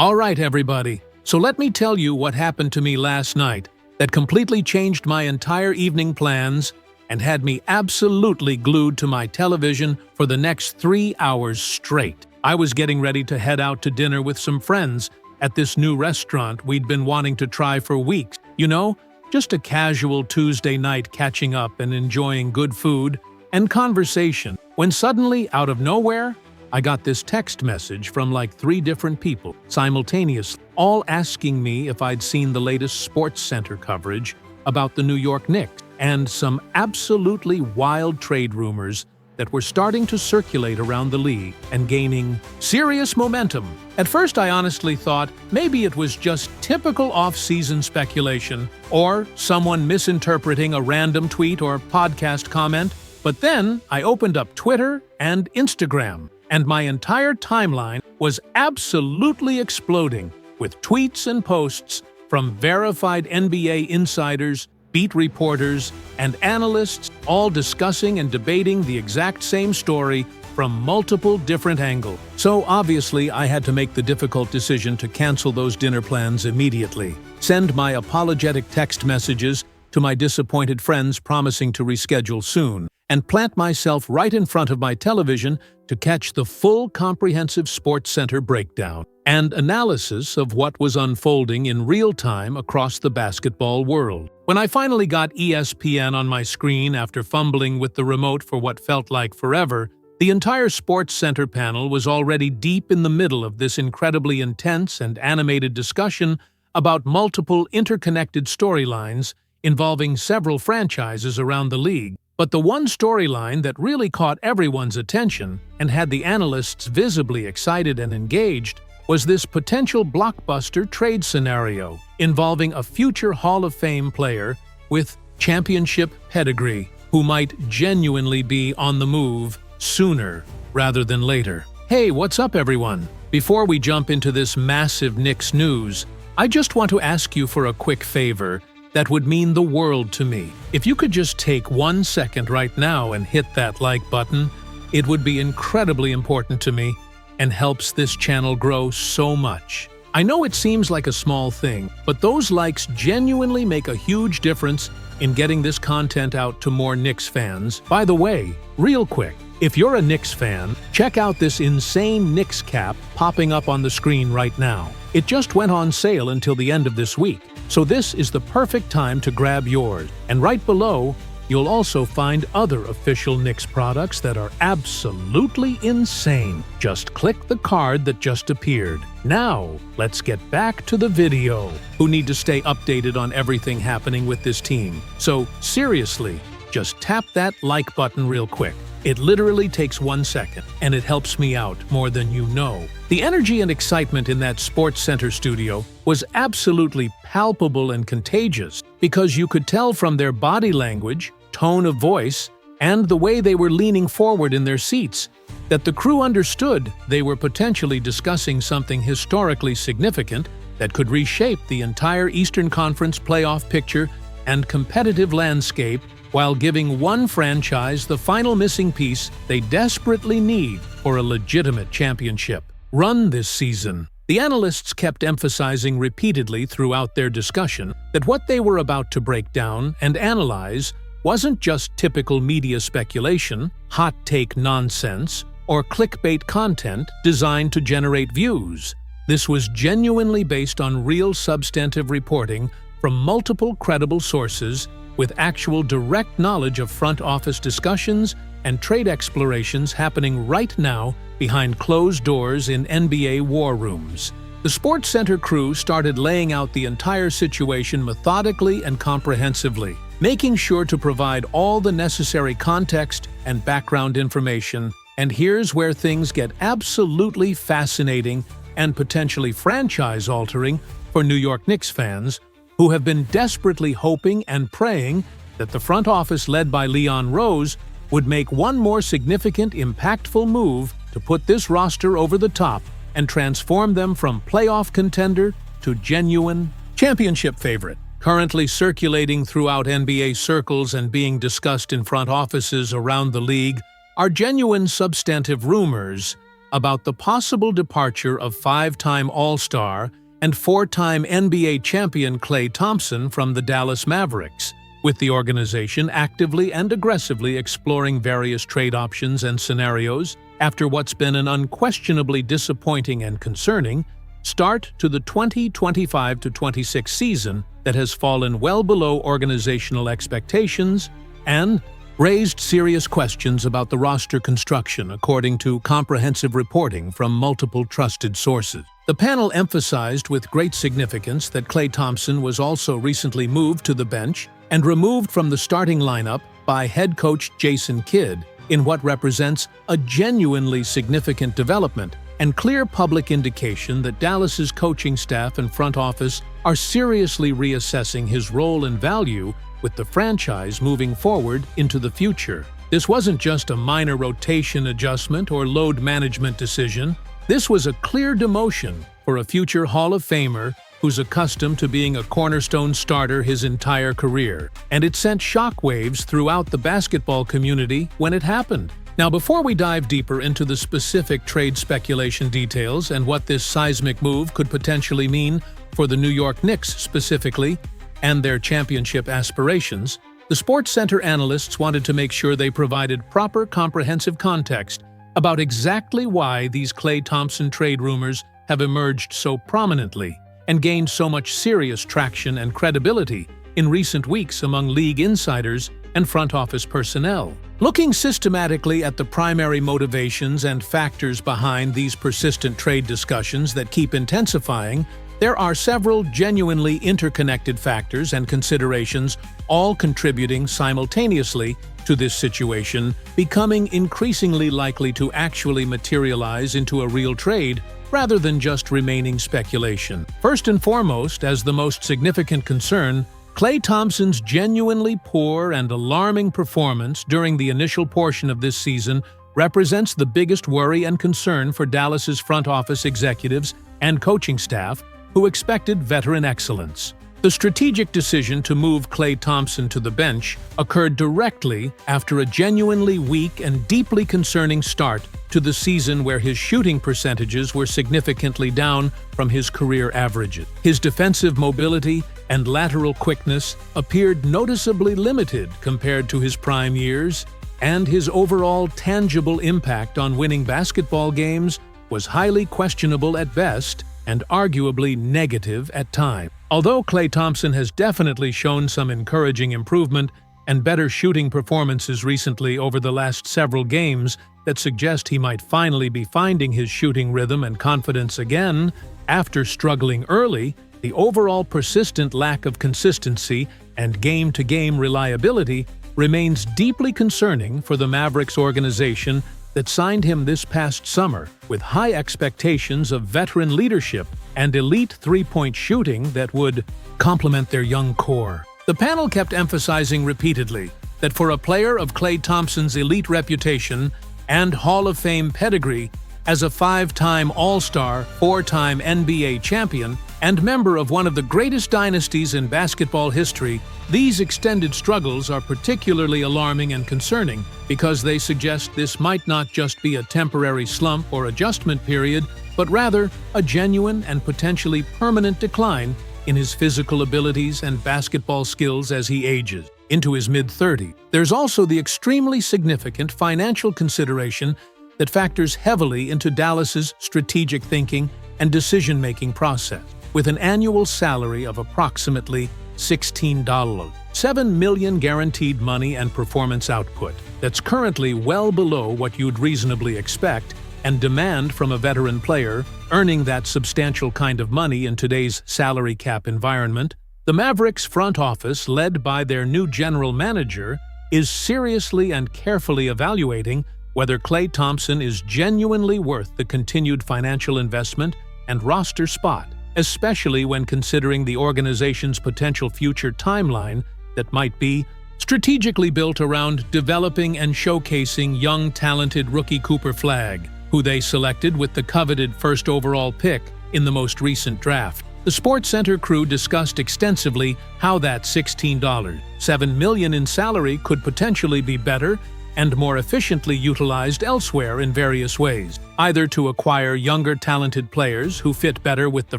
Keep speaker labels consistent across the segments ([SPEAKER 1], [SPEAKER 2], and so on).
[SPEAKER 1] All right, everybody. So let me tell you what happened to me last night that completely changed my entire evening plans and had me absolutely glued to my television for the next 3 hours straight. I was getting ready to head out to dinner with some friends at this new restaurant we'd been wanting to try for weeks. You know, just a casual Tuesday night catching up and enjoying good food and conversation, when suddenly, out of nowhere, I got this text message from like 3 different people simultaneously, all asking me if I'd seen the latest Sports Center coverage about the New York Knicks and some absolutely wild trade rumors that were starting to circulate around the league and gaining serious momentum. At first, I honestly thought maybe it was just typical off-season speculation or someone misinterpreting a random tweet or podcast comment. But then I opened up Twitter and Instagram, and my entire timeline was absolutely exploding with tweets and posts from verified NBA insiders, beat reporters, and analysts, all discussing and debating the exact same story from multiple different angles. So obviously, I had to make the difficult decision to cancel those dinner plans immediately, send my apologetic text messages to my disappointed friends promising to reschedule soon, and plant myself right in front of my television to catch the full comprehensive Sports Center breakdown and analysis of what was unfolding in real time across the basketball world. When I finally got ESPN on my screen after fumbling with the remote for what felt like forever, the entire Sports Center panel was already deep in the middle of this incredibly intense and animated discussion about multiple interconnected storylines involving several franchises around the league. But the one storyline that really caught everyone's attention and had the analysts visibly excited and engaged was this potential blockbuster trade scenario involving a future Hall of Fame player with championship pedigree who might genuinely be on the move sooner rather than later. Hey, what's up, everyone? Before we jump into this massive Knicks news, I just want to ask you for a quick favor that would mean the world to me. If you could just take 1 second right now and hit that like button, it would be incredibly important to me and helps this channel grow so much. I know it seems like a small thing, but those likes genuinely make a huge difference in getting this content out to more Knicks fans. By the way, real quick, if you're a Knicks fan, check out this insane Knicks cap popping up on the screen right now. It just went on sale until the end of this week, so this is the perfect time to grab yours. And right below, you'll also find other official Knicks products that are absolutely insane. Just click the card that just appeared. Now, let's get back to the video. Who need to stay updated on everything happening with this team. So seriously, just tap that like button real quick. It literally takes 1 second, and it helps me out more than you know. The energy and excitement in that Sports Center studio was absolutely palpable and contagious because you could tell from their body language, tone of voice, and the way they were leaning forward in their seats that the crew understood they were potentially discussing something historically significant that could reshape the entire Eastern Conference playoff picture and competitive landscape while giving one franchise the final missing piece they desperately need for a legitimate championship run this season. The analysts kept emphasizing repeatedly throughout their discussion that what they were about to break down and analyze wasn't just typical media speculation, hot take nonsense, or clickbait content designed to generate views. This was genuinely based on real substantive reporting from multiple credible sources with actual direct knowledge of front office discussions and trade explorations happening right now behind closed doors in NBA war rooms. The Sports Center crew started laying out the entire situation methodically and comprehensively, making sure to provide all the necessary context and background information. And here's where things get absolutely fascinating and potentially franchise-altering for New York Knicks fans, who have been desperately hoping and praying that the front office led by Leon Rose would make one more significant, impactful move to put this roster over the top and transform them from playoff contender to genuine championship favorite. Currently circulating throughout NBA circles and being discussed in front offices around the league are genuine substantive rumors about the possible departure of five-time All-Star and four-time NBA champion Klay Thompson from the Dallas Mavericks, with the organization actively and aggressively exploring various trade options and scenarios after what's been an unquestionably disappointing and concerning start to the 2025-26 season that has fallen well below organizational expectations and raised serious questions about the roster construction, according to comprehensive reporting from multiple trusted sources. The panel emphasized with great significance that Klay Thompson was also recently moved to the bench and removed from the starting lineup by head coach Jason Kidd in what represents a genuinely significant development and clear public indication that Dallas's coaching staff and front office are seriously reassessing his role and value with the franchise moving forward into the future. This wasn't just a minor rotation adjustment or load management decision. This was a clear demotion for a future Hall of Famer who's accustomed to being a cornerstone starter his entire career, and it sent shockwaves throughout the basketball community when it happened. Now, before we dive deeper into the specific trade speculation details and what this seismic move could potentially mean for the New York Knicks specifically and their championship aspirations, the SportsCenter analysts wanted to make sure they provided proper comprehensive context about exactly why these Klay Thompson trade rumors have emerged so prominently and gained so much serious traction and credibility in recent weeks among league insiders and front office personnel. Looking systematically at the primary motivations and factors behind these persistent trade discussions that keep intensifying, there are several genuinely interconnected factors and considerations, all contributing simultaneously to this situation becoming increasingly likely to actually materialize into a real trade rather than just remaining speculation. First and foremost, as the most significant concern, Klay Thompson's genuinely poor and alarming performance during the initial portion of this season represents the biggest worry and concern for Dallas's front office executives and coaching staff who expected veteran excellence. The strategic decision to move Klay Thompson to the bench occurred directly after a genuinely weak and deeply concerning start to the season where his shooting percentages were significantly down from his career averages. His defensive mobility and lateral quickness appeared noticeably limited compared to his prime years, and his overall tangible impact on winning basketball games was highly questionable at best and arguably negative at times. Although Klay Thompson has definitely shown some encouraging improvement and better shooting performances recently over the last several games that suggest he might finally be finding his shooting rhythm and confidence again after struggling early, the overall persistent lack of consistency and game-to-game reliability remains deeply concerning for the Mavericks organization that signed him this past summer with high expectations of veteran leadership and elite three-point shooting that would complement their young core. The panel kept emphasizing repeatedly that for a player of Klay Thompson's elite reputation and Hall of Fame pedigree as a five-time All-Star, four-time NBA champion, and member of one of the greatest dynasties in basketball history, these extended struggles are particularly alarming and concerning because they suggest this might not just be a temporary slump or adjustment period, but rather a genuine and potentially permanent decline in his physical abilities and basketball skills as he ages into his mid-30s. There's also the extremely significant financial consideration that factors heavily into Dallas's strategic thinking and decision-making process. With an annual salary of approximately $16.7 million guaranteed money and performance output, that's currently well below what you'd reasonably expect and demand from a veteran player earning that substantial kind of money in today's salary cap environment, the Mavericks front office, led by their new general manager, is seriously and carefully evaluating whether Klay Thompson is genuinely worth the continued financial investment and roster spot, especially when considering the organization's potential future timeline that might be strategically built around developing and showcasing young, talented rookie Cooper Flagg, who they selected with the coveted first overall pick in the most recent draft. The SportsCenter crew discussed extensively how that $16.7 million in salary could potentially be better and more efficiently utilized elsewhere in various ways, either to acquire younger talented players who fit better with the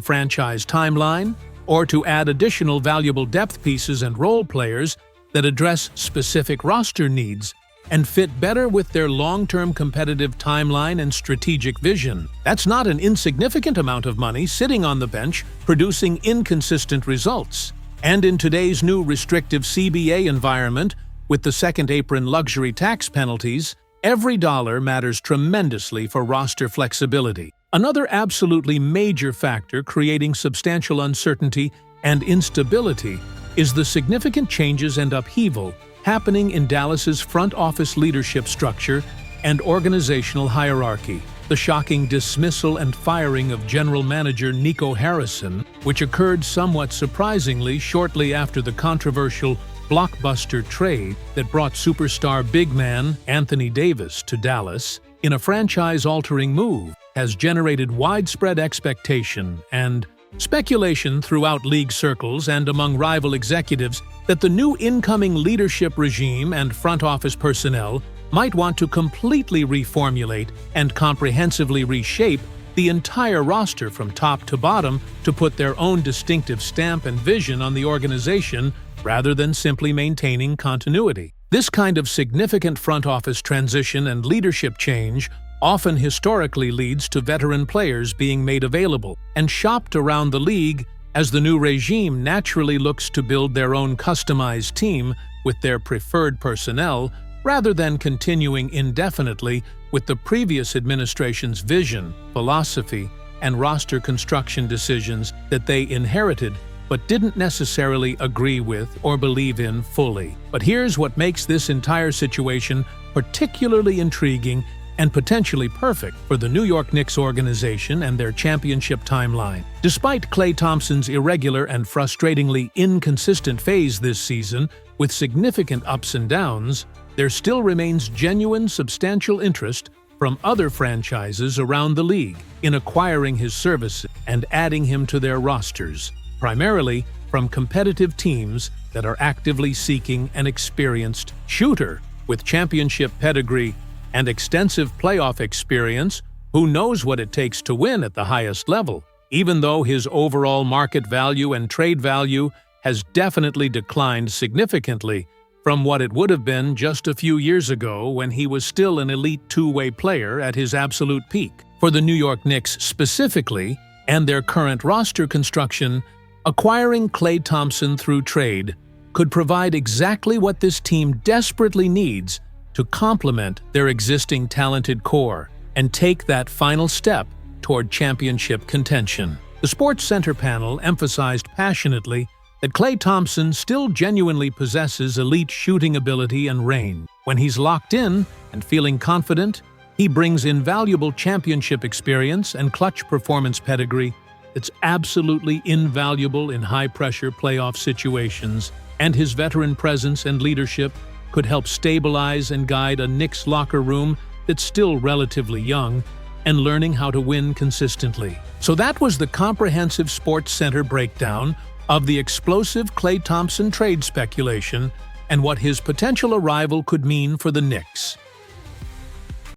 [SPEAKER 1] franchise timeline, or to add additional valuable depth pieces and role players that address specific roster needs and fit better with their long-term competitive timeline and strategic vision. That's not an insignificant amount of money sitting on the bench producing inconsistent results. And in today's new restrictive CBA environment, with the second apron luxury tax penalties, every dollar matters tremendously for roster flexibility. Another absolutely major factor creating substantial uncertainty and instability is the significant changes and upheaval happening in Dallas's front office leadership structure and organizational hierarchy. The shocking dismissal and firing of general manager Nico Harrison, which occurred somewhat surprisingly shortly after the controversial blockbuster trade that brought superstar big man Anthony Davis to Dallas in a franchise-altering move, has generated widespread expectation and speculation throughout league circles and among rival executives that the new incoming leadership regime and front office personnel might want to completely reformulate and comprehensively reshape the entire roster from top to bottom to put their own distinctive stamp and vision on the organization rather than simply maintaining continuity. This kind of significant front office transition and leadership change often historically leads to veteran players being made available and shopped around the league as the new regime naturally looks to build their own customized team with their preferred personnel rather than continuing indefinitely with the previous administration's vision, philosophy, and roster construction decisions that they inherited but didn't necessarily agree with or believe in fully. But here's what makes this entire situation particularly intriguing and potentially perfect for the New York Knicks organization and their championship timeline. Despite Klay Thompson's irregular and frustratingly inconsistent phase this season, with significant ups and downs, there still remains genuine substantial interest from other franchises around the league in acquiring his services and adding him to their rosters, primarily from competitive teams that are actively seeking an experienced shooter with championship pedigree and extensive playoff experience who knows what it takes to win at the highest level, even though his overall market value and trade value has definitely declined significantly from what it would have been just a few years ago when he was still an elite two-way player at his absolute peak. For the New York Knicks specifically, and their current roster construction, acquiring Klay Thompson through trade could provide exactly what this team desperately needs to complement their existing talented core and take that final step toward championship contention. The Sports Center panel emphasized passionately that Klay Thompson still genuinely possesses elite shooting ability and range. When he's locked in and feeling confident, he brings invaluable championship experience and clutch performance pedigree that's absolutely invaluable in high-pressure playoff situations, and his veteran presence and leadership could help stabilize and guide a Knicks locker room that's still relatively young and learning how to win consistently. So that was the comprehensive Sports Center breakdown of the explosive Klay Thompson trade speculation and what his potential arrival could mean for the Knicks.